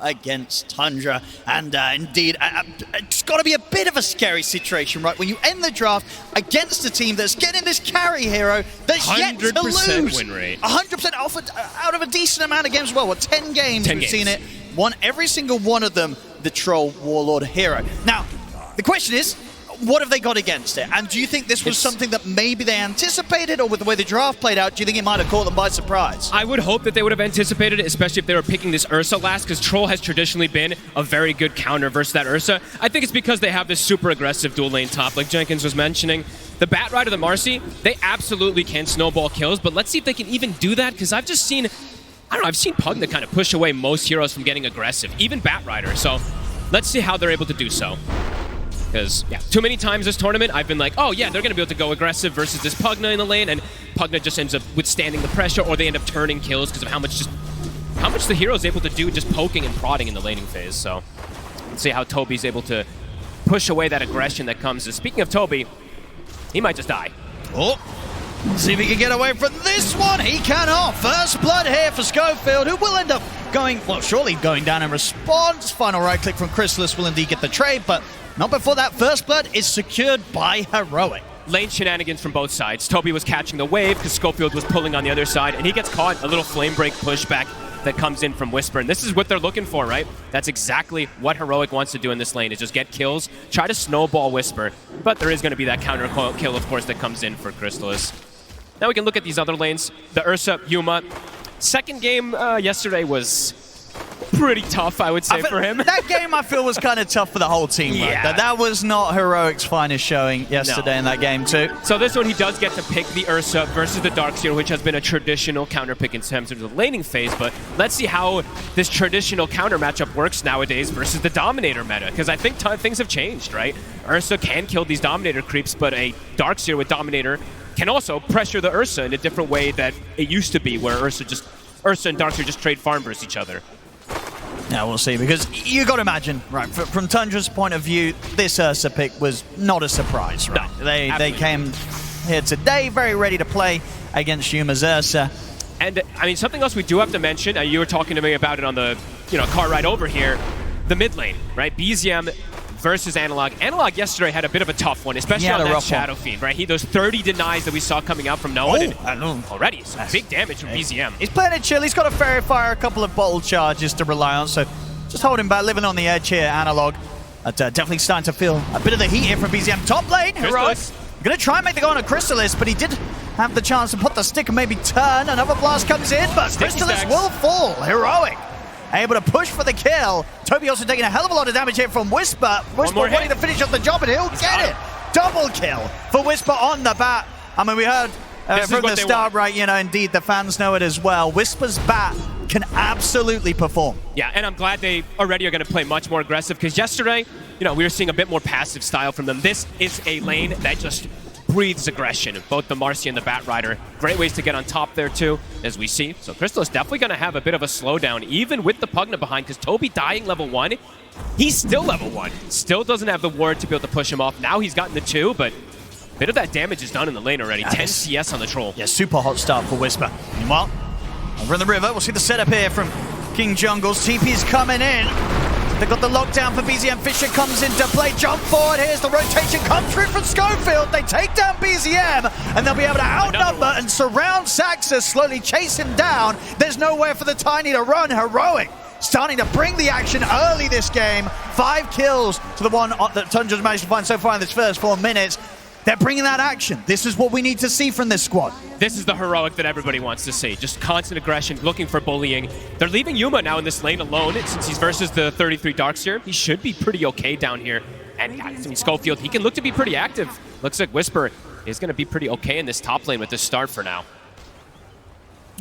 against Tundra. And indeed, it's got to be a bit of a scary situation, right? When you end the draft against a team that's getting this carry hero that's yet to lose. 100% win rate. 100% out of a decent amount of games as well. What, 10 games? 10 we've games. seen it. Won every single one of them, the Troll Warlord hero. Now, the question is, what have they got against it? And do you think this was something that maybe they anticipated, or with the way the draft played out, do you think it might have caught them by surprise? I would hope that they would have anticipated it, especially if they were picking this Ursa last, because Troll has traditionally been a very good counter versus that Ursa. I think it's because they have this super aggressive dual lane top, like Jenkins was mentioning. The Bat Rider, the Marcy, they absolutely can snowball kills, but let's see if they can even do that, because I've just seen, I don't know, I've seen Pugna kind of push away most heroes from getting aggressive, even Bat Rider. So let's see how they're able to do so. Because, yeah, too many times this tournament, I've been like, oh yeah, they're going to be able to go aggressive versus this Pugna in the lane, and Pugna just ends up withstanding the pressure, or they end up turning kills because of how much the hero's able to do just poking and prodding in the laning phase. So, let's see how Toby's able to push away that aggression that comes. And speaking of Toby, he might just die. Oh, see if he can get away from this one. He cannot. First blood here for Schofield, who will end up going, well, surely going down in response. Final right click from Chrysalis will indeed get the trade, but not before that first blood is secured by Heroic. Lane shenanigans from both sides. Toby was catching the wave because Schofield was pulling on the other side, and he gets caught. A little flame break pushback that comes in from Whisper, and this is what they're looking for, right? That's exactly what Heroic wants to do in this lane, is just get kills, try to snowball Whisper, but there is going to be that counter kill, of course, that comes in for Chrysalis. Now we can look at these other lanes. The Ursa, Yuma. Second game yesterday was pretty tough, I would say, for him. That game, I feel, was kind of tough for the whole team. Yeah. Right? That was not Heroic's finest showing yesterday in that game, too. So this one, he does get to pick the Ursa versus the Darkseer, which has been a traditional counter pick in terms of the laning phase, but let's see how this traditional counter matchup works nowadays versus the Dominator meta, because I think things have changed, right? Ursa can kill these Dominator creeps, but a Darkseer with Dominator can also pressure the Ursa in a different way that it used to be, where Ursa and Darkseer just trade farm versus each other. Now we'll see, because you got to imagine, right, from Tundra's point of view, this Ursa pick was not a surprise, right? No, they came here today very ready to play against Yuma's Ursa. And, I mean, something else we do have to mention, you were talking to me about it on the car ride over here, the mid lane, right? BZM versus Analog. Analog yesterday had a bit of a tough one, especially on that Shadow Fiend, right? Those 30 denies that we saw coming out from no one. I know. Already, some big damage from BZM. He's playing it chill. He's got a Fairy Fire, a couple of bottle charges to rely on, so just holding back, living on the edge here, Analog. Definitely starting to feel a bit of the heat here from BZM. Top lane, Heroic. Going to try and make the go on a Chrysalis, but he did have the chance to put the stick and maybe turn. Another blast comes in, but Chrysalis will fall. Heroic able to push for the kill. Toby also taking a hell of a lot of damage here from Whisper. Whisper wanting to finish up the job, and he'll get it. Double kill for Whisper on the bat. I mean, we heard from the start, right, indeed, the fans know it as well. Whisper's bat can absolutely perform. Yeah, and I'm glad they already are going to play much more aggressive, because yesterday, we were seeing a bit more passive style from them. This is a lane that just breathes aggression, both the Marcy and the Bat Rider. Great ways to get on top there too, as we see. So Crystal is definitely going to have a bit of a slowdown, even with the Pugna behind, because Toby dying level 1, he's still level 1. Still doesn't have the ward to be able to push him off. Now he's gotten the 2, but a bit of that damage is done in the lane already. 10 CS on the Troll. Yeah, super hot start for Whisper. Meanwhile, over in the river, we'll see the setup here from King Jungles. TP's coming in. They've got the lockdown for BZM. Fisher comes into play. Jump forward. Here's the rotation. Come through from Schofield. They take down BZM, and they'll be able to outnumber and surround Saxus, slowly chase him down. There's nowhere for the Tiny to run. Heroic starting to bring the action early this game. 5 kills to the one that Tundra's managed to find so far in this first 4 minutes. They're bringing that action. This is what we need to see from this squad. This is the Heroic that everybody wants to see. Just constant aggression, looking for bullying. They're leaving Yuma now in this lane alone, since he's versus the 33 Darkseer. He should be pretty okay down here. And I mean, Schofield, he can look to be pretty active. Looks like Whisper is going to be pretty okay in this top lane with this start for now.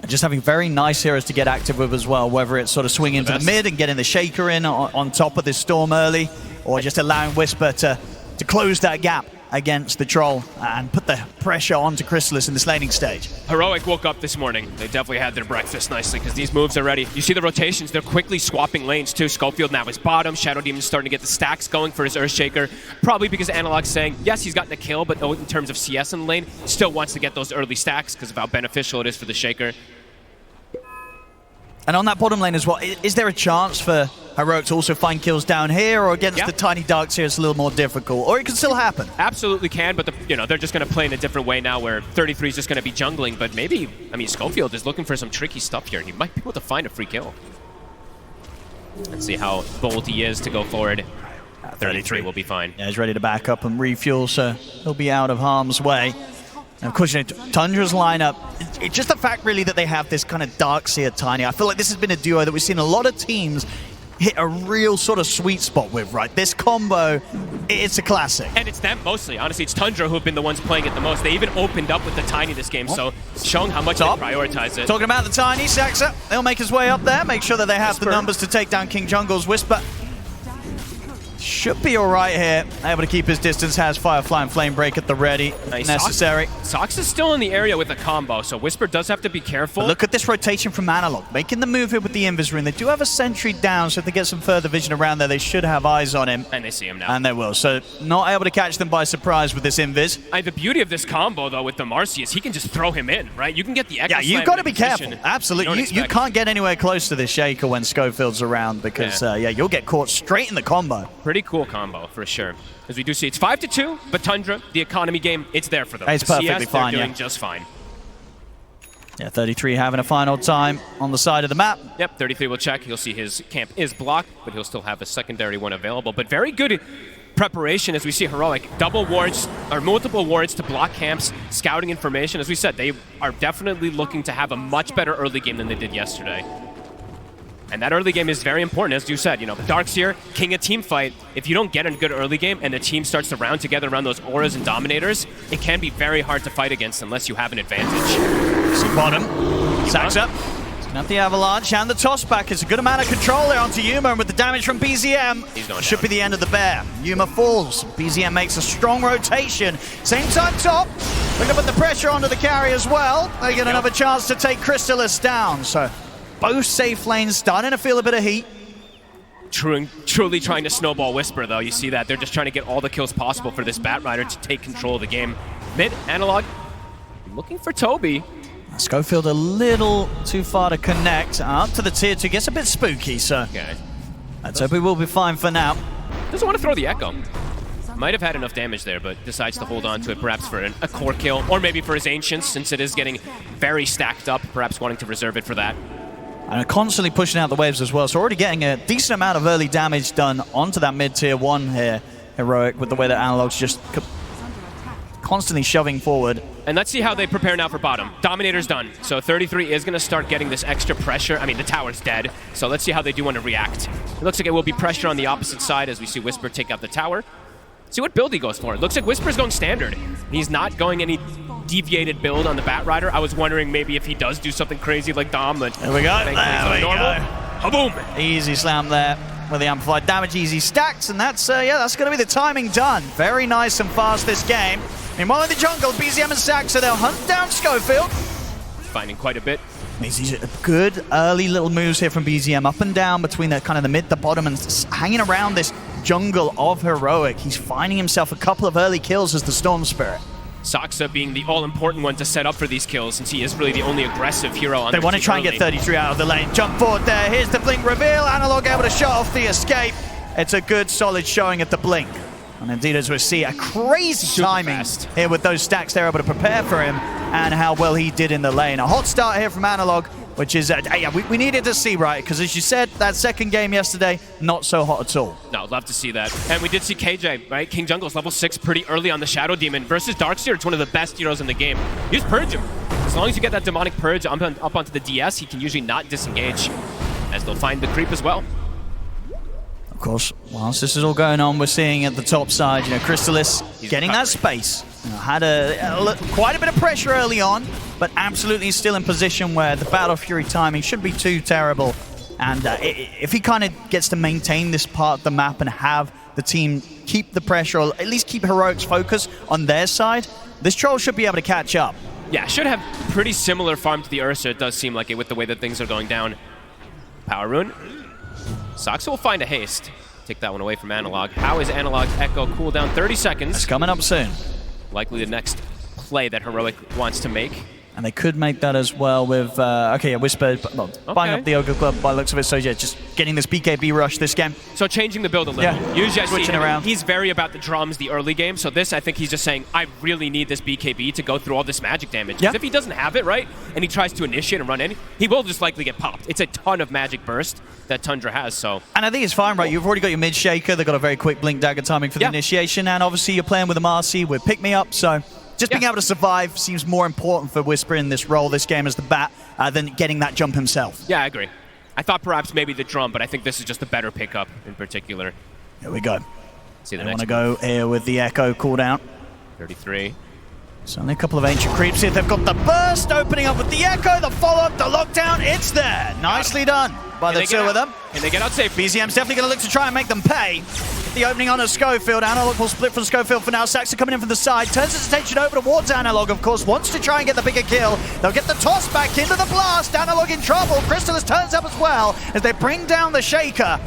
Just having very nice heroes to get active with as well, whether it's sort of swinging into the mid and getting the Shaker in on top of this Storm early, or just allowing Whisper to close that gap against the Troll and put the pressure onto Chrysalis in this laning stage. Heroic woke up this morning. They definitely had their breakfast nicely, because these moves are ready. You see the rotations, they're quickly swapping lanes too. Schofield now is bottom. Shadow Demon's starting to get the stacks going for his Earthshaker. Probably because Analog's saying, yes, he's gotten a kill, but in terms of CS in the lane, still wants to get those early stacks because of how beneficial it is for the Shaker. And on that bottom lane as well, is there a chance for Heroic to also find kills down here, or against the tiny darks here, it's a little more difficult. Or it can still happen. Absolutely can, but they're just going to play in a different way now where 33 is just going to be jungling, but maybe, I mean, Schofield is looking for some tricky stuff here, and he might be able to find a free kill. Let's see how bold he is to go forward. 33 will be fine. Yeah, he's ready to back up and refuel, so he'll be out of harm's way. And of course, Tundra's lineup, it's just the fact really that they have this kind of Darkseer Tiny. I feel like this has been a duo that we've seen a lot of teams hit a real sort of sweet spot with, right? This combo, it's a classic. And it's them mostly. Honestly, it's Tundra who have been the ones playing it the most. They even opened up with the Tiny this game, so showing how much they prioritize it. Talking about the Tiny, Saxa, they'll make his way up there, make sure that they have the numbers to take down King Jungle's Whisper. Should be all right here. Able to keep his distance, has Firefly and Flame Break at the ready. Nice. Necessary. Sox is still in the area with a combo, so Whisper does have to be careful. But look at this rotation from Analog, making the move here with the Invis Rune. They do have a sentry down, so if they get some further vision around there, they should have eyes on him. And they see him now. And they will. So not able to catch them by surprise with this Invis. The beauty of this combo, though, with the Marcy is he can just throw him in, right? You can get the Echo Yeah, you've got to be careful. Absolutely. You can't get anywhere close to this Shaker when Schofield's around because, you'll get caught straight in the combo. Pretty cool combo, for sure. As we do see, it's 5-2, but Tundra, the economy game, it's there for them. It's perfectly CS, fine, they're doing just fine. Yeah, 33 having a final time on the side of the map. Yep, 33 will check. You'll see his camp is blocked, but he'll still have a secondary one available. But very good preparation as we see Heroic. Double wards, or multiple wards to block camps, scouting information. As we said, they are definitely looking to have a much better early game than they did yesterday. And that early game is very important, as you said. Darkseer, king of team fight. If you don't get a good early game and the team starts to round together around those auras and dominators, it can be very hard to fight against unless you have an advantage. See bottom. Sacks up. Not the avalanche and the toss back. It's a good amount of control there onto Yuma, and with the damage from BZM, should be the end of the bear. Yuma falls. BZM makes a strong rotation. Same time top. They're going to put the pressure onto the carry as well. They get another chance to take Crystallis down. So both safe lanes starting to feel a bit of heat. Truly trying to snowball Whisper, though. You see that. They're just trying to get all the kills possible for this Batrider to take control of the game. Mid, Analog, looking for Toby. Schofield a little too far to connect. Up to the tier 2. Gets a bit spooky, so Toby will be fine for now. Doesn't want to throw the Echo. Might have had enough damage there, but decides to hold on to it, perhaps for a core kill, or maybe for his Ancients, since it is getting very stacked up, perhaps wanting to reserve it for that. And are constantly pushing out the waves as well, so already getting a decent amount of early damage done onto that mid-tier 1 here, Heroic, with the way that Analog's just constantly shoving forward. And let's see how they prepare now for bottom. Dominator's done, so 33 is going to start getting this extra pressure. I mean, the tower's dead, so let's see how they do want to react. It looks like it will be pressure on the opposite side as we see Whisper take out the tower. See what build he goes for. It looks like Whisper's going standard. He's not going any deviated build on the Batrider. I was wondering maybe if he does do something crazy like Dom. But there we go. There we go. Boom! Easy slam there with the amplified damage, easy stacks, and that's that's going to be the timing done. Very nice and fast this game. Meanwhile in the jungle, BZM and Saxa, they'll hunt down Schofield. Finding quite a bit. These good early little moves here from BZM, up and down between the kind of the mid, the bottom, and hanging around this jungle of Heroic. He's finding himself a couple of early kills as the Storm Spirit. Saxa being the all-important one to set up for these kills, since he is really the only aggressive hero on They want to try and get 33 out of the lane. Jump forward there. Here's the blink reveal. Analog able to shut off the escape. It's a good, solid showing at the blink. And indeed, as we see, a crazy timing here with those stacks they're able to prepare for him and how well he did in the lane. A hot start here from Analog, which is, we needed to see, right? Because as you said, that second game yesterday, not so hot at all. No, love to see that. And we did see KJ, right? King Jungle's level 6 pretty early on the Shadow Demon versus Darkseer. It's one of the best heroes in the game. You just purge him. As long as you get that demonic purge up onto the DS, he can usually not disengage, as they'll find the creep as well. Of course, whilst this is all going on, we're seeing at the top side, Crystallis getting that space. Had quite a bit of pressure early on, but absolutely still in position where the Battle Fury timing shouldn't be too terrible. And if he kind of gets to maintain this part of the map and have the team keep the pressure, or at least keep Heroic's focus on their side, this Troll should be able to catch up. Yeah, should have pretty similar farm to the Ursa, it does seem like it, with the way that things are going down. Power Rune. Saxa will find a haste. Take that one away from Analog. How is Analog's Echo cooldown? 30 seconds. It's coming up soon. Likely the next play that Heroic wants to make. And they could make that as well with, okay, yeah, Whisper buying up the Ogre Club by the looks of it. So yeah, just getting this BKB rush this game. So changing the build a little. Yeah, usually I see switching him, around. He's very about the drums the early game. So this, I think he's just saying, I really need this BKB to go through all this magic damage. Because if he doesn't have it, right, and he tries to initiate and run in, he will just likely get popped. It's a ton of magic burst that Tundra has, so. And I think it's fine, right? You've already got your mid shaker. They've got a very quick blink dagger timing for the initiation. And obviously you're playing with a Marcy with pick me up, so just being able to survive seems more important for Whisper in this role this game as the bat than getting that jump himself. Yeah, I agree. I thought perhaps maybe the drum, but I think this is just a better pickup in particular. Here we go. See the I next want to go here with the Echo cooldown. 33. So only a couple of ancient creeps here. They've got the burst opening up with the Echo, the follow-up, the lockdown. It's there. Nicely done by the two of them. Can they get out safe? BZM's definitely going to look to try and make them pay. The opening on a Schofield. Analog will split from Schofield for now. Saxa coming in from the side. Turns his attention over towards Analog, of course. Wants to try and get the bigger kill. They'll get the toss back into the blast. Analog in trouble. Crystallis turns up as well as they bring down the Shaker.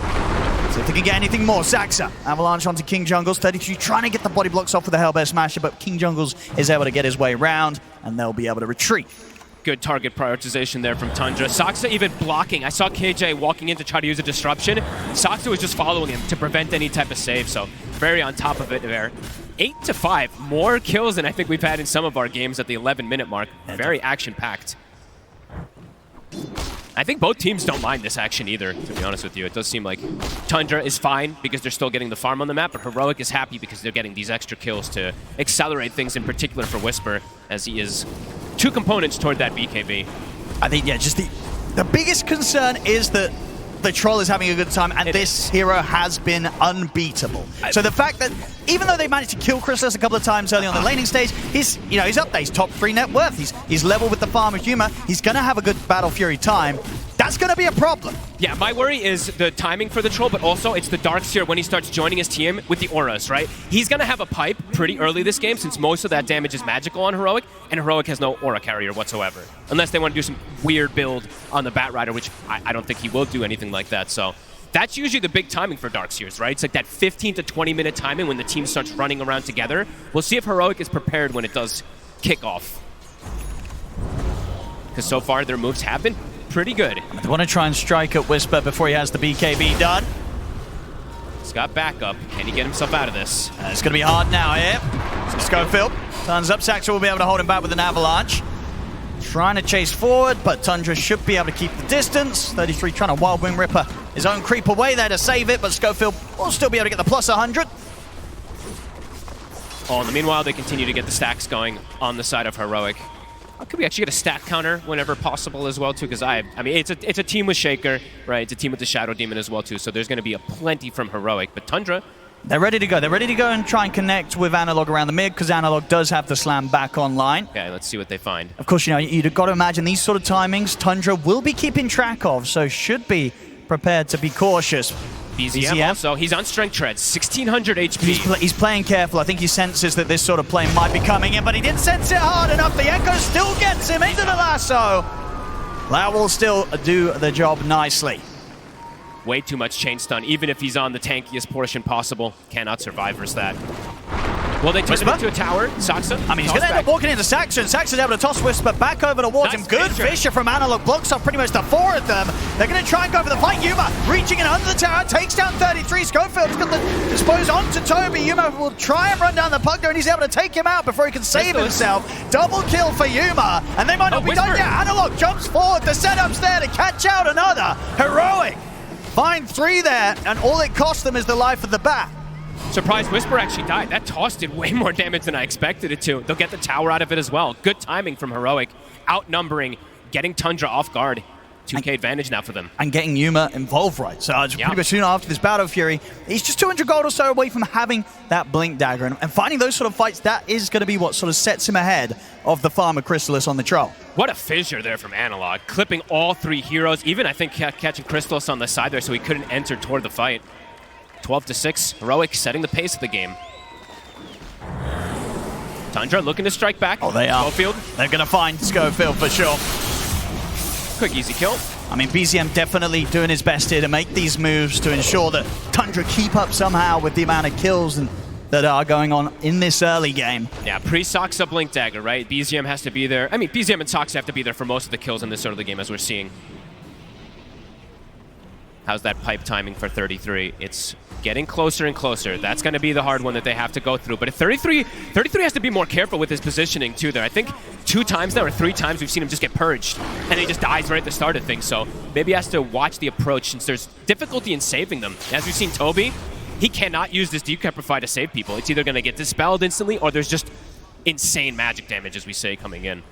See if they can get anything more. Saxa. Avalanche onto King Jungles. 32 trying to get the body blocks off with the Hellbear Smasher, but King Jungles is able to get his way around, and they'll be able to retreat. Good target prioritization there from Tundra. Saxa even blocking. I saw KJ walking in to try to use a disruption. Saxa was just following him to prevent any type of save, so very on top of it there. 8-5, more kills than I think we've had in some of our games at the 11-minute mark. Very action-packed. I think both teams don't mind this action either, to be honest with you. It does seem like Tundra is fine because they're still getting the farm on the map, but Heroic is happy because they're getting these extra kills to accelerate things, in particular for Whisper, as he is 2 components toward that BKB. I think, yeah, just the biggest concern is that the Troll is having a good time, and this hero has been unbeatable. So the fact that even though they managed to kill Crystallis a couple of times early on the laning stage, he's up there. He's top 3 net worth. He's level with the farm of Yuma. He's going to have a good Battle Fury time. That's going to be a problem. Yeah, my worry is the timing for the Troll, but also it's the Darkseer when he starts joining his team with the auras, right? He's going to have a pipe pretty early this game since most of that damage is magical on Heroic, and Heroic has no aura carrier whatsoever. Unless they want to do some weird build on the Bat Rider, which I don't think he will do anything like that. So that's usually the big timing for Darkseers, right? It's like that 15 to 20 minute timing when the team starts running around together. We'll see if Heroic is prepared when it does kick off. Because so far their moves have been pretty good. They want to try and strike at Whisper before he has the BKB done. He's got backup. Can he get himself out of this? It's going to be hard now here. So Schofield turns up. Saxa will be able to hold him back with an Avalanche. Trying to chase forward, but Tundra should be able to keep the distance. 33 trying to Wild Wing Ripper his own creep away there to save it, but Schofield will still be able to get the plus 100. Oh, in the meanwhile, they continue to get the stacks going on the side of Heroic. Could we actually get a stack counter whenever possible as well, too? Because I mean, it's a team with Shaker, right? It's a team with the Shadow Demon as well, too. So there's going to be a plenty from Heroic. But Tundra, they're ready to go. They're ready to go and try and connect with Analog around the mid because Analog does have the slam back online. Okay, let's see what they find. Of course, you've got to imagine these sort of timings Tundra will be keeping track of, so should be prepared to be cautious. BZM also, he's on Strength Treads, 1600 HP. He's playing careful. I think he senses that this sort of play might be coming in, but he didn't sense it hard enough. The Echo still gets him into the lasso. That will still do the job nicely. Way too much chain stun, even if he's on the tankiest portion possible. Cannot survive versus that. Will they turn him into a tower? Saxa? I mean, he's going to end up walking into Saxa, and Saxa's able to toss Whisper back over towards him. Good Fisher from Analog, blocks off pretty much the 4 of them. They're going to try and go for the fight. Yuma reaching in under the tower, takes down 33. Schofield's got the dispose onto Toby. Yuma will try and run down the puck there, and he's able to take him out before he can save himself. Double kill for Yuma, and they might not be done yet. Analog jumps forward. The setup's there to catch out another. Heroic. Find 3 there, and all it cost them is the life of the bat. Surprise, Whisper actually died. That toss did way more damage than I expected it to. They'll get the tower out of it as well. Good timing from Heroic. Outnumbering, getting Tundra off guard. 2k advantage now for them. And getting Yuma involved, right? So pretty much soon after this Battle Fury, he's just 200 gold or so away from having that Blink Dagger. And finding those sort of fights, that is going to be what sort of sets him ahead of the farm of Crystallis on the Troll. What a fissure there from Analog. Clipping all 3 heroes. Even, I think, catching Crystallis on the side there so he couldn't enter toward the fight. 12-6, Heroic setting the pace of the game. Tundra looking to strike back. Oh, they are. Schofield. They're going to find Schofield for sure. Quick, easy kill. I mean, BZM definitely doing his best here to make these moves to ensure that Tundra keep up somehow with the amount of kills and that are going on in this early game. Yeah, pre-Soxa Blink Dagger, right? BZM has to be there. I mean, BZM and Soxa have to be there for most of the kills in this early game, as we're seeing. How's that pipe timing for 33? It's getting closer and closer. That's going to be the hard one that they have to go through. But if 33 has to be more careful with his positioning, too, there. I think 2 times now or 3 times we've seen him just get purged, and he just dies right at the start of things. So maybe he has to watch the approach, since there's difficulty in saving them. As we've seen Toby, he cannot use this Decapify to save people. It's either going to get dispelled instantly, or there's just insane magic damage, as we say, coming in.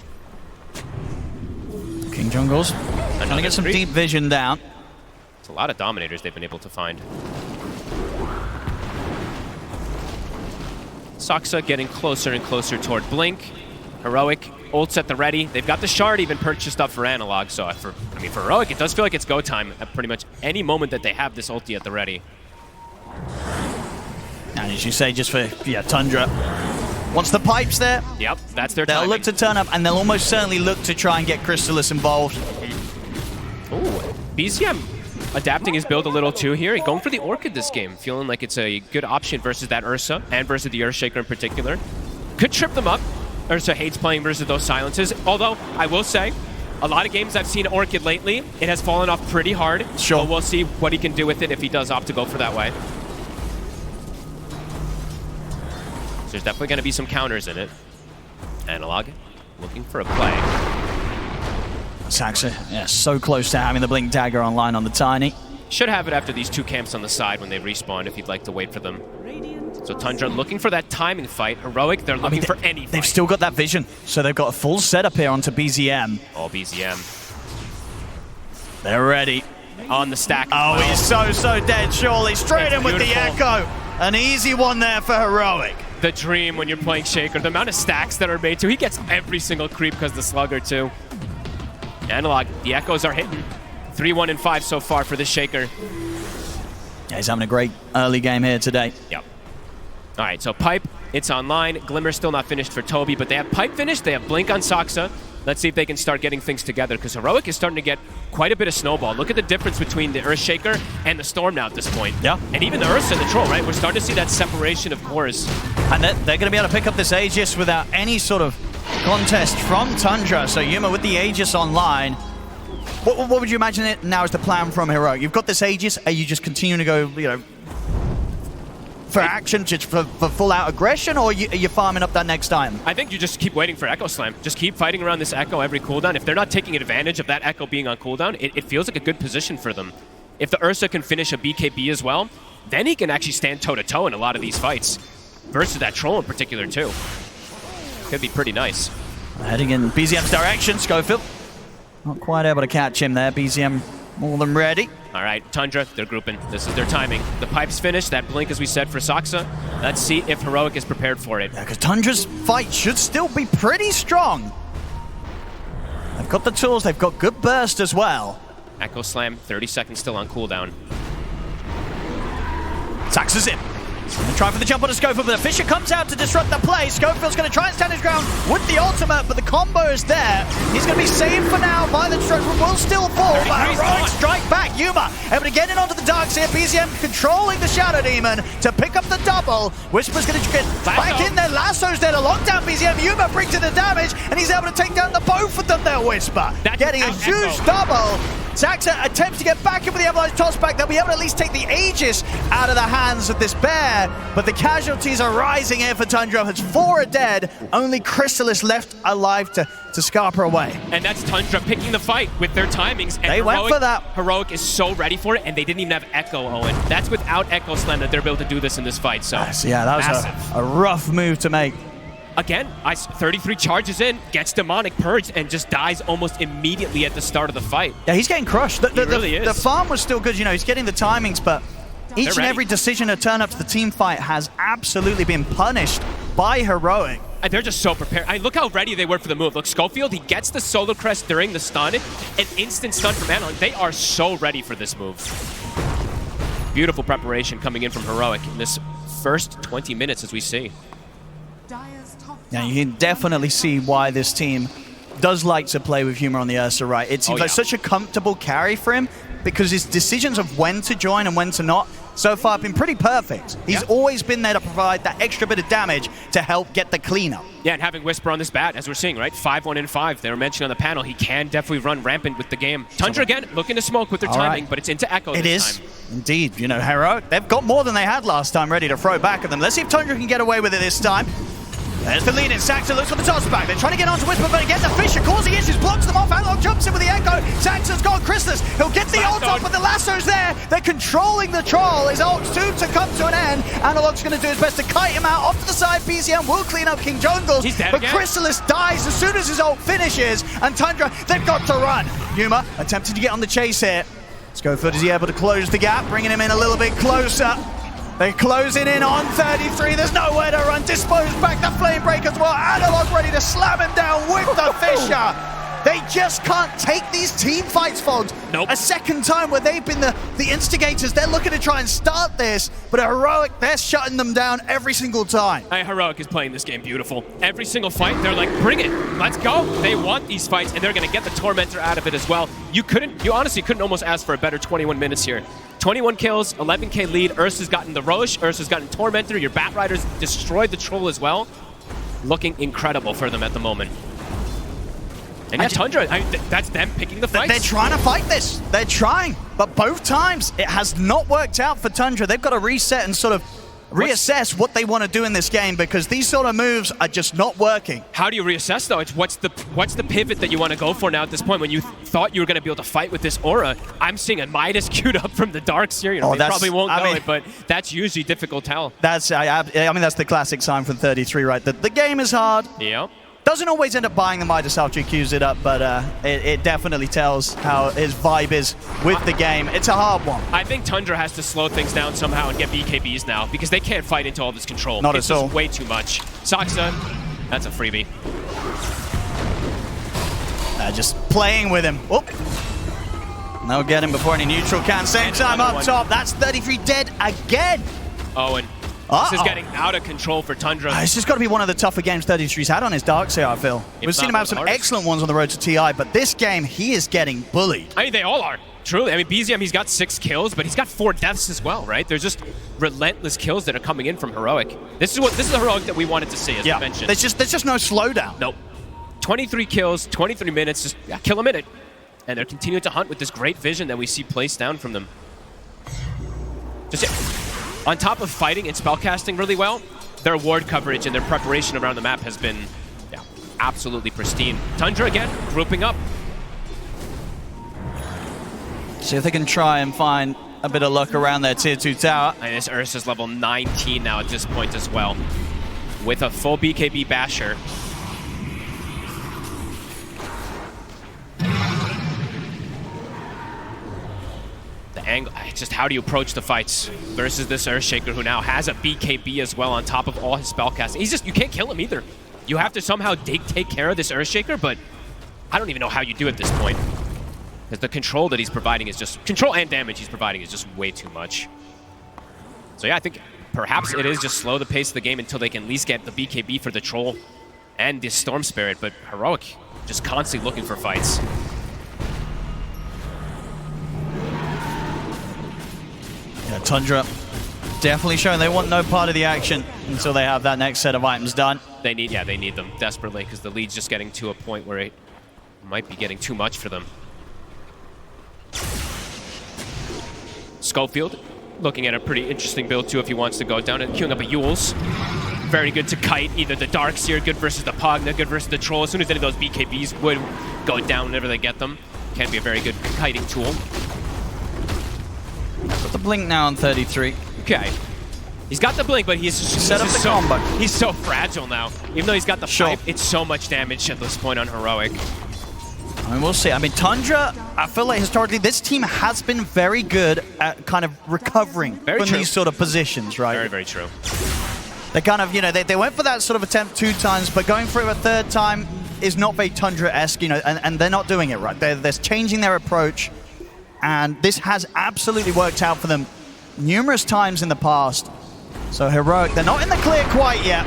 King Jungles trying to get some deep vision down. It's a lot of Dominators they've been able to find. Soxa getting closer and closer toward Blink. Heroic ults at the ready. They've got the Shard even purchased up for Analog, so for Heroic, it does feel like it's go time at pretty much any moment that they have this ulti at the ready. And as you say, just for Tundra, once the pipe's there, yep, that's their they'll timing. look to turn up, and they'll almost certainly look to try and get Crystallis involved. Ooh, BZM adapting his build a little too here. Going for the Orchid this game, feeling like it's a good option versus that Ursa, and versus the Earthshaker in particular. Could trip them up. Ursa hates playing versus those silences, although I will say, a lot of games I've seen Orchid lately, it has fallen off pretty hard. Sure. So we'll see what he can do with it if he does opt to go for that way. So there's definitely going to be some counters in it. Analog looking for a play. Soxa, yeah, so close to having the Blink Dagger online on the Tiny. Should have it after these 2 camps on the side when they respawn, if you'd like to wait for them. So Tundra looking for that timing fight. Heroic, they're looking for any fight. They've still got that vision, so they've got a full setup here onto BZM. Oh, BZM. They're ready. On the stack. Oh, he's so dead, surely. Straight in with the Echo. An easy one there for Heroic. The dream when you're playing Shaker. The amount of stacks that are made, too. He gets every single creep because the Slugger, too. Analog, the Echoes are hitting. 3-1 and 5 so far for the Shaker. Yeah, he's having a great early game here today. Yep. All right, so Pipe, it's online. Glimmer's still not finished for Toby, but they have Pipe finished. They have Blink on Soxa. Let's see if they can start getting things together, because Heroic is starting to get quite a bit of snowball. Look at the difference between the Earthshaker and the Storm now at this point. Yeah. And even the Ursa and the Troll, right? We're starting to see that separation of cores. And they're going to be able to pick up this Aegis without any sort of contest from Tundra. So Yuma with the Aegis online. What would you imagine it now is the plan from Heroic? You've got this Aegis, are you just continuing to go, for action, just for full-out aggression, or are you farming up that next time? I think you just keep waiting for Echo Slam. Just keep fighting around this Echo every cooldown. If they're not taking advantage of that Echo being on cooldown, it feels like a good position for them. If the Ursa can finish a BKB as well, then he can actually stand toe-to-toe in a lot of these fights. Versus that Troll in particular, too. Could be pretty nice. Heading in BZM's direction, Schofield. Not quite able to catch him there. BZM more than ready. All right, Tundra, they're grouping. This is their timing. The pipe's finished. That Blink, as we said, for Soxa. Let's see if Heroic is prepared for it. Yeah, because Tundra's fight should still be pretty strong. They've got the tools. They've got good burst as well. Echo Slam, 30 seconds still on cooldown. Soxa's in. He's going to try for the jump on a Schofield, but the Fisher comes out to disrupt the play. Schofield's going to try and stand his ground with the ultimate, but the combo is there. He's going to be saved for now by the destruction. Will still fall, but Heroic strike back. Yuma able to get in onto the darks here. BZM controlling the Shadow Demon to pick up the double. Whisper's going to get back in there. Lasso's there to lock down BZM. Yuma brings in the damage, and he's able to take down the both of them there, Whisper. Getting a huge double. Soxa attempts to get back in with the Avalanche tossback. They'll be able to at least take the Aegis out of the hands of this bear, but the casualties are rising here for Tundra. It's 4 are dead, only Crystallis left alive to scarper away. And that's Tundra picking the fight with their timings. And they went for that. Heroic is so ready for it, and they didn't even have Echo, Owen. That's without Echo Slam that they're able to do this in this fight. So yeah, that was a rough move to make. Again, 33 charges in, gets Demonic Purged, and just dies almost immediately at the start of the fight. Yeah, he's getting crushed. He really is. The farm was still good, he's getting the timings, but each and every decision to turn up to the team fight has absolutely been punished by Heroic. And they're just so prepared. Look how ready they were for the move. Look, Schofield, he gets the Solar Crest during the stun. An instant stun from Analog. They are so ready for this move. Beautiful preparation coming in from Heroic in this first 20 minutes, as we see. Yeah, you can definitely see why this team does like to play with Humor on the Ursa, right? It seems like such a comfortable carry for him because his decisions of when to join and when to not so far been pretty perfect. He's always been there to provide that extra bit of damage to help get the cleanup. Yeah, and having Whisper on this bat, as we're seeing, right? 5-1-5. They were mentioning on the panel, he can definitely run rampant with the game. Tundra again, looking to smoke with their timing, but it's into Echo this time. Indeed. You know, Heroic, they've got more than they had last time ready to throw back at them. Let's see if Tundra can get away with it this time. There's the lead in. Saxon looks for the toss back. They're trying to get onto Whisper, but again, the Fisher causing issues, blocks them off. Analog jumps in with the Echo. Saxon's got Chrysalis. He'll get the ult off, but the lasso's there. They're controlling the troll. His ult's soon to come to an end. Analog's going to do his best to kite him out. Off to the side, BZM will clean up King Jungles, but Chrysalis dies as soon as his ult finishes. And Tundra, they've got to run. Yuma attempting to get on the chase here. Schofield is he able to close the gap, bringing him in a little bit closer. They're closing in on 33. There's nowhere to run. Dispose back the flame break as well. Analog ready to slam him down with the Fisher. They just can't take these team fights, Fogs. Nope. A second time where they've been the instigators. They're looking to try and start this, but Heroic, they're shutting them down every single time. Heroic is playing this game beautiful. Every single fight, they're like, bring it, let's go. They want these fights, and they're going to get the Tormentor out of it as well. You honestly couldn't almost ask for a better 21 minutes here. 21 kills, 11k lead. Ursa's gotten the Roche, Ursa's gotten Tormentor. Your Bat Riders destroyed the Troll as well. Looking incredible for them at the moment. And yeah, Tundra, that's them picking the fights. They're trying to fight this. They're trying, but both times it has not worked out for Tundra. They've got to reset and sort of reassess what they want to do in this game because these sort of moves are just not working. How do you reassess though? It's what's the pivot that you want to go for now at this point when you thought you were going to be able to fight with this aura? I'm seeing a Midas queued up from the darks here. You know, they probably won't know it, but that's usually difficult to tell. That's I mean that's the classic sign for 33, right? The game is hard. Yeah. Doesn't always end up buying the Midas after he queues it up, but it definitely tells how his vibe is with the game. It's a hard one. I think Tundra has to slow things down somehow and get BKBs now because they can't fight into all this control. Not it's at all. Just way too much. Saksa, that's a freebie. Just playing with him. Oh. They'll get him before any neutral can. Same time up top. That's 33 dead again. Owen. This is getting out of control for Tundra. This has got to be one of the tougher games 33's had on his Darkseer, I feel. We've seen him have some excellent ones on the road to TI, but this game, he is getting bullied. I mean, they all are. Truly. I mean, BZM, he's got 6 kills, but he's got 4 deaths as well, right? There's just relentless kills that are coming in from Heroic. This is the Heroic that we wanted to see, as we mentioned. There's just no slowdown. Nope. 23 kills, 23 minutes, just kill a minute. And they're continuing to hunt with this great vision that we see placed down from them. On top of fighting and spellcasting really well, their ward coverage and their preparation around the map has been absolutely pristine. Tundra again, grouping up. See if they can try and find a bit of luck around their tier 2 tower. And this Ursa's level 19 now at this point as well. With a full BKB basher. Angle. It's just how do you approach the fights versus this Earthshaker who now has a BKB as well on top of all his spellcasting. You can't kill him either. You have to somehow take care of this Earthshaker, but I don't even know how you do at this point. Because the control that he's providing is just, control and damage he's providing is just way too much. So yeah, I think perhaps it is just slow the pace of the game until they can at least get the BKB for the Troll and this Storm Spirit, but Heroic just constantly looking for fights. Yeah, Tundra definitely showing they want no part of the action until they have that next set of items done. They need them desperately because the lead's just getting to a point where it might be getting too much for them. Schofield looking at a pretty interesting build too if he wants to go down and queuing up a Yules. Very good to kite either the Darkseer, good versus the Pogna, good versus the Troll. As soon as any of those BKBs would go down whenever they get them, can be a very good kiting tool. Got the blink now on 33. Okay. He's got the blink, but he's set up the combo. He's so fragile now. Even though he's got the pipe, it's so much damage at this point on Heroic. I mean, we'll see. I mean, Tundra, I feel like historically this team has been very good at kind of recovering from these sort of positions, right? Very, very true. They kind of, you know, they went for that sort of attempt 2 times, but going for it a 3rd time is not very Tundra-esque, you know, and they're not doing it right. They're changing their approach. And this has absolutely worked out for them numerous times in the past. So Heroic, they're not in the clear quite yet.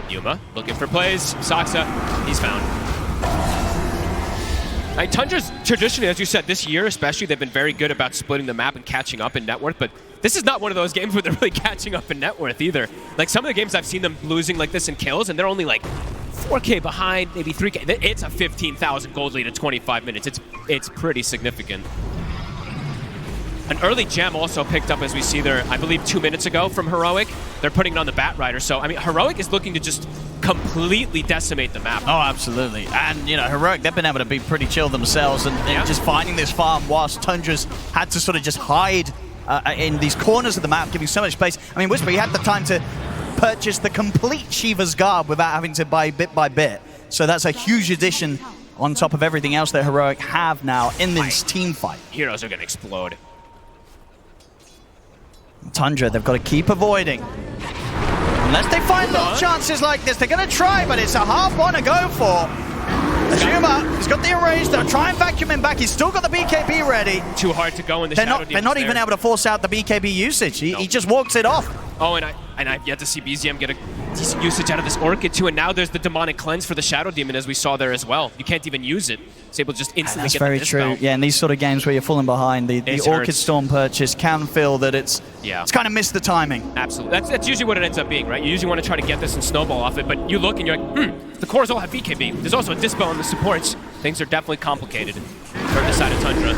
Yuma looking for plays. Saksa, he's found. Tundra's traditionally, as you said, this year especially, they've been very good about splitting the map and catching up in net worth, but this is not one of those games where they're really catching up in net worth either. Like some of the games I've seen them losing like this in kills, and they're only like 4K behind, maybe 3K. It's a 15,000 gold lead in 25 minutes. It's pretty significant. An early gem also picked up, as we see there, I believe 2 minutes ago from Heroic. They're putting it on the Batrider. So, I mean, Heroic is looking to just completely decimate the map. Oh, absolutely. And, you know, Heroic, they've been able to be pretty chill themselves and just finding this farm whilst Tundra's had to sort of just hide in these corners of the map, giving so much space. I mean, Whisper, he had the time to purchase the complete Shiva's Garb without having to buy bit by bit. So that's a huge addition on top of everything else that Heroic have now in this team fight. Heroes are going to explode. Tundra, they've got to keep avoiding. Unless they find little chances like this, they're going to try, but it's a hard one to go for. Azuma, he's got the erase. They'll try and vacuum him back. He's still got the BKB ready. Too hard to go in the Shadow They're not even able to force out the BKB usage. He just walks it off. Oh, and I've yet to see BZM get a decent usage out of this Orchid too, and now there's the Demonic Cleanse for the Shadow Demon, as we saw there as well. You can't even use it. It's able to just instantly get the dispel. That's very true. Yeah, in these sort of games where you're falling behind, the Orchid Storm purchase can feel that it's kind of missed the timing. Absolutely. That's usually what it ends up being, right? You usually want to try to get this and snowball off it, but you look and you're like, the cores all have BKB. There's also a dispel on the supports. Things are definitely complicated for this side of Tundra.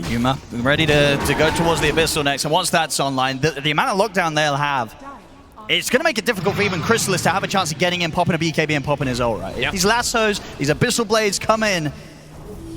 Yuma ready to go towards the Abyssal next, and once that's online, the amount of lockdown they'll have, it's going to make it difficult for even Crystallis to have a chance of getting in, popping a BKB and popping his ult, right? If these lassos, these Abyssal Blades come in,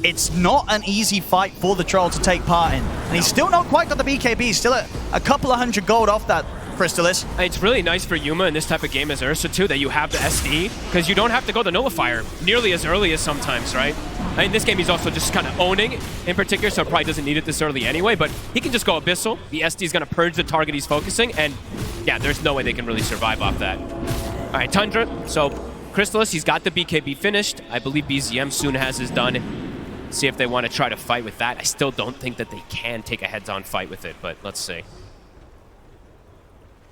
it's not an easy fight for the Troll to take part in. And he's still not quite got the BKB, he's still at a couple of 100 gold off that Crystallis. It's really nice for Yuma in this type of game as Ursa too, that you have the SD, because you don't have to go the Nullifier nearly as early as sometimes, right? In this game, he's also just kind of owning in particular, so probably doesn't need it this early anyway, but he can just go Abyssal. The SD is going to purge the target he's focusing, and yeah, there's no way they can really survive off that. All right, Tundra. So Crystallis, he's got the BKB finished. I believe BZM soon has his done. See if they want to try to fight with that. I still don't think that they can take a heads-on fight with it, but let's see.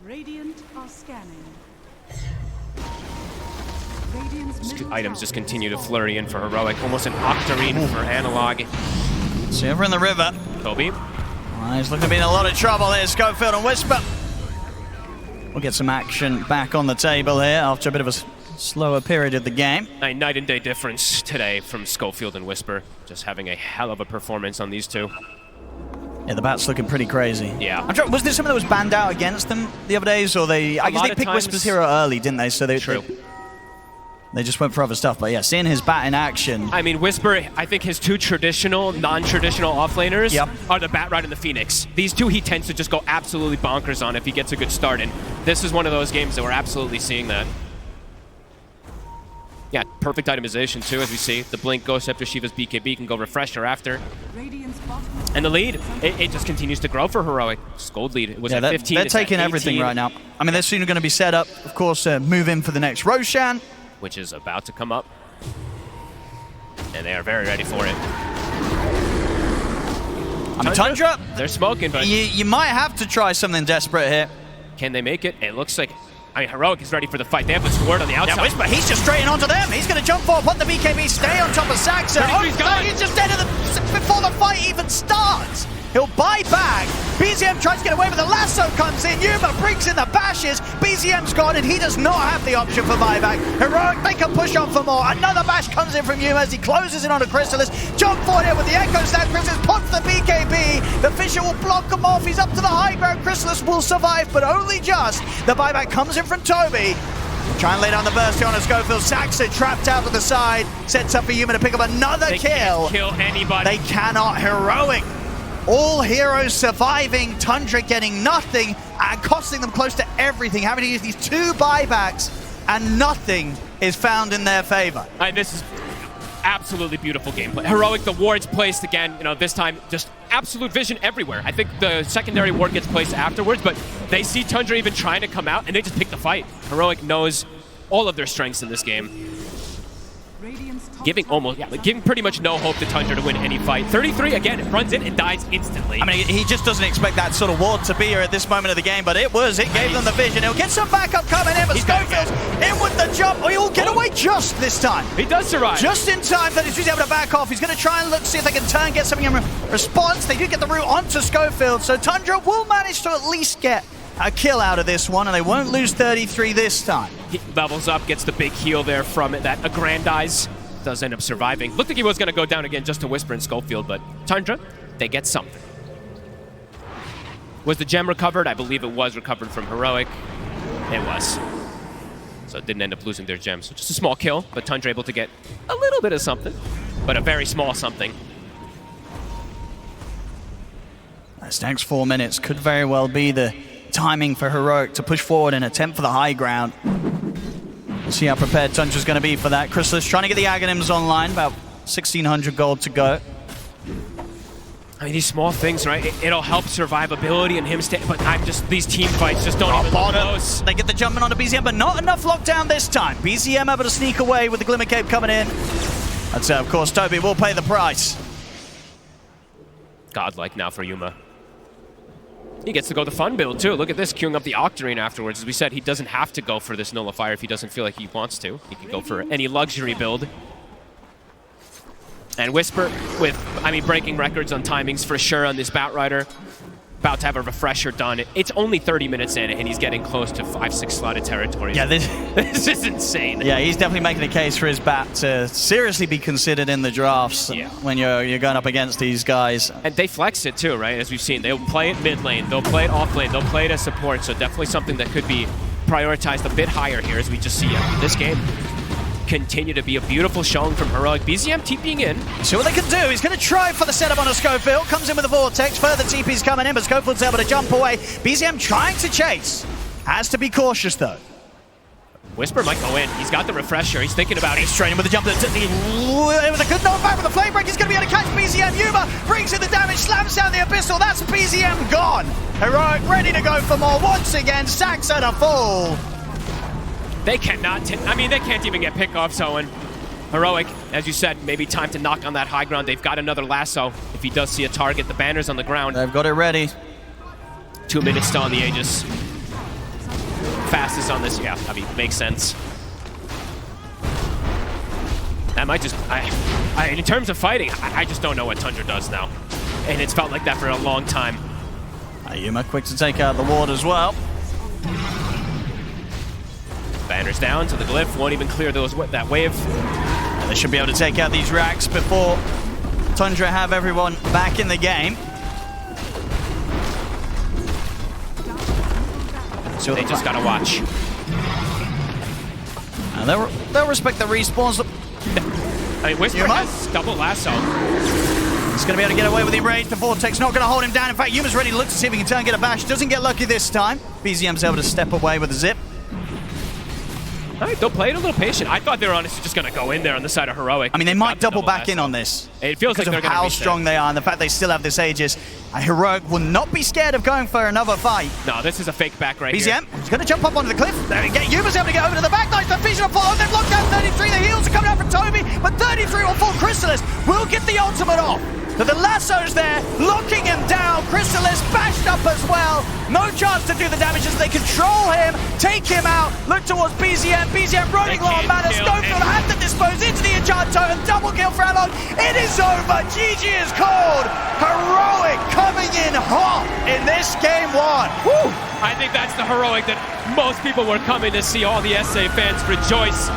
Radiant are scanning. These two items just continue to flurry in for Heroic. Almost an Octarine for Analog. See over in the river. Kobe. He's looking to be in a lot of trouble here. Schofield and Whisper. We'll get some action back on the table here after a bit of a slower period of the game. A night and day difference today from Schofield and Whisper. Just having a hell of a performance on these two. Yeah, the bat's looking pretty crazy. Yeah. Was there something that was banned out against them the other days, or I guess they picked Whisper's hero early, didn't they? So they just went for other stuff. But yeah, seeing his bat in action. I mean, Whisper, I think his two traditional, non-traditional offlaners are the Batrider and the Phoenix. These two he tends to just go absolutely bonkers on if he gets a good start, and this is one of those games that we're absolutely seeing that. Yeah, perfect itemization too, as we see. The Blink Ghost after Shiva's BKB can go Refresher after. And the lead, it just continues to grow for Heroic. Gold lead, it was at 15. They're taking everything right now. I mean, they're soon going to be set up, of course, to move in for the next Roshan. Which is about to come up. And they are very ready for it. I mean, Tundra, they're smoking, but you might have to try something desperate here. Can they make it? It looks like, I mean, Heroic is ready for the fight. They have the sword on the outside. Yeah, Whisper, he's just straight onto them. He's going to jump forward, put the BKB, stay on top of Saxon. Oh, he's just dead before the fight even starts. He'll buy back. BZM tries to get away, but the lasso comes in. Yuma brings in the bashes. BZM's gone, and he does not have the option for buyback. Heroic, they can push on for more. Another bash comes in from Yuma as he closes in on a Crystallis. Jump forward here with the Echo Stab. Crystallis pops the BKB. The Fisher will block him off. He's up to the high ground. Crystallis will survive, but only just. The buyback comes in from Toby. Try and lay down the burst here on a Schofield. Saxon trapped out to the side. Sets up for Yuma to pick up another kill. They can't kill anybody. They cannot. Heroic. All heroes surviving, Tundra getting nothing and costing them close to everything, having to use these two buybacks, and nothing is found in their favor. This is absolutely beautiful gameplay. Heroic, the wards placed again, this time just absolute vision everywhere. I think the secondary ward gets placed afterwards, but they see Tundra even trying to come out, and they just pick the fight. Heroic knows all of their strengths in this game. Radiant's giving giving pretty much no hope to Tundra to win any fight. 33, again, runs in and dies instantly. I mean, he just doesn't expect that sort of ward to be here at this moment of the game, but it gave them the vision. He'll get some backup coming in, but Schofield's in with the jump. He'll get away just this time. He does survive. Just in time that he's able to back off. He's going to try and look, see if they can turn, get something in response. They do get the route onto Schofield, so Tundra will manage to at least get a kill out of this one, and they won't lose 33 this time. He levels up, gets the big heal there from it, that aggrandize. Does end up surviving. Looked like he was going to go down again just to whisper in Schofield, but Tundra, they get something. Was the gem recovered? I believe it was recovered from Heroic. It was. So it didn't end up losing their gem. So just a small kill, but Tundra able to get a little bit of something, but a very small something. This next 4 minutes could very well be the timing for Heroic to push forward and attempt for the high ground. We'll see how prepared Tundra's going to be for that. Chrysalis trying to get the Aghanims online, about 1,600 gold to go. I mean, these small things, right? It'll help survivability and him stay, but these team fights just don't even look close. They get the jumping onto BZM, but not enough lockdown this time. BZM able to sneak away with the Glimmer Cape coming in. That's of course, Toby will pay the price. Godlike now for Yuma. He gets to go the fun build, too. Look at this, queuing up the Octarine afterwards. As we said, he doesn't have to go for this Nullifier if he doesn't feel like he wants to. He can go for any luxury build. And Whisper with, breaking records on timings for sure on this Batrider. About to have a refresher done. It's only 30 minutes in, and he's getting close to 5-6 slotted territories. Yeah, this is insane. Yeah, he's definitely making a case for his bat to seriously be considered in the drafts when you're going up against these guys. And they flex it too, right? As we've seen, they'll play it mid lane, they'll play it off lane, they'll play it as support. So definitely something that could be prioritized a bit higher here as we just see this game continue to be a beautiful showing from Heroic. BZM TPing in. See what they can do. He's going to try for the setup on a Schofield. Comes in with a Vortex. Further TP's coming in, but Schofield's able to jump away. BZM trying to chase. Has to be cautious, though. Whisper might go in. He's got the refresher. He's thinking about it. He's training with the jump. It was a good knockback with the flame break. He's going to be able to catch BZM. Yuma brings in the damage, slams down the Abyssal. That's BZM gone. Heroic ready to go for more. Once again, Sacks at a full. They cannot, they can't even get pickoffs, Owen. Heroic, as you said, maybe time to knock on that high ground. They've got another lasso. If he does see a target, the banner's on the ground. They've got it ready. 2 minutes still on the Aegis. Fastest on this, makes sense. That might just, in terms of fighting, I just don't know what Tundra does now. And it's felt like that for a long time. Yuma quick to take out the ward as well. Banner's down, so the glyph won't even clear that wave. They should be able to take out these racks before Tundra have everyone back in the game. So they just gotta watch. They'll respect the respawns. Whisper has double lasso. He's going to be able to get away with the enrage. The Vortex not going to hold him down. In fact, Yuma's ready to look to see if he can turn and get a bash. Doesn't get lucky this time. BZM's able to step away with a zip. All right, they'll play it a little patient. I thought they were honestly just going to go in there on the side of Heroic. They might double back in on this. It feels like they're going to how strong they are and the fact they still have this Aegis. Heroic will not be scared of going for another fight. No, this is a fake back right here. BZM is going to jump up onto the cliff. There we go. Yuma's able to get over to the back. Nice, the vision of follow. They've locked down 33. The heals are coming out from Toby, but 33 will fall. Chrysalis will get the ultimate off. But the lasso's there, locking him down. Chrysalis bashed up as well. No chance to do the damage as they control him, take him out, look towards BZM. BZM running low on mana. Schofield had to dispose into the enchant totem. Double kill for Analog. It is over. GG is called. Heroic coming in hot in this game one. Woo! I think that's the Heroic that most people were coming to see. All the SA fans rejoice.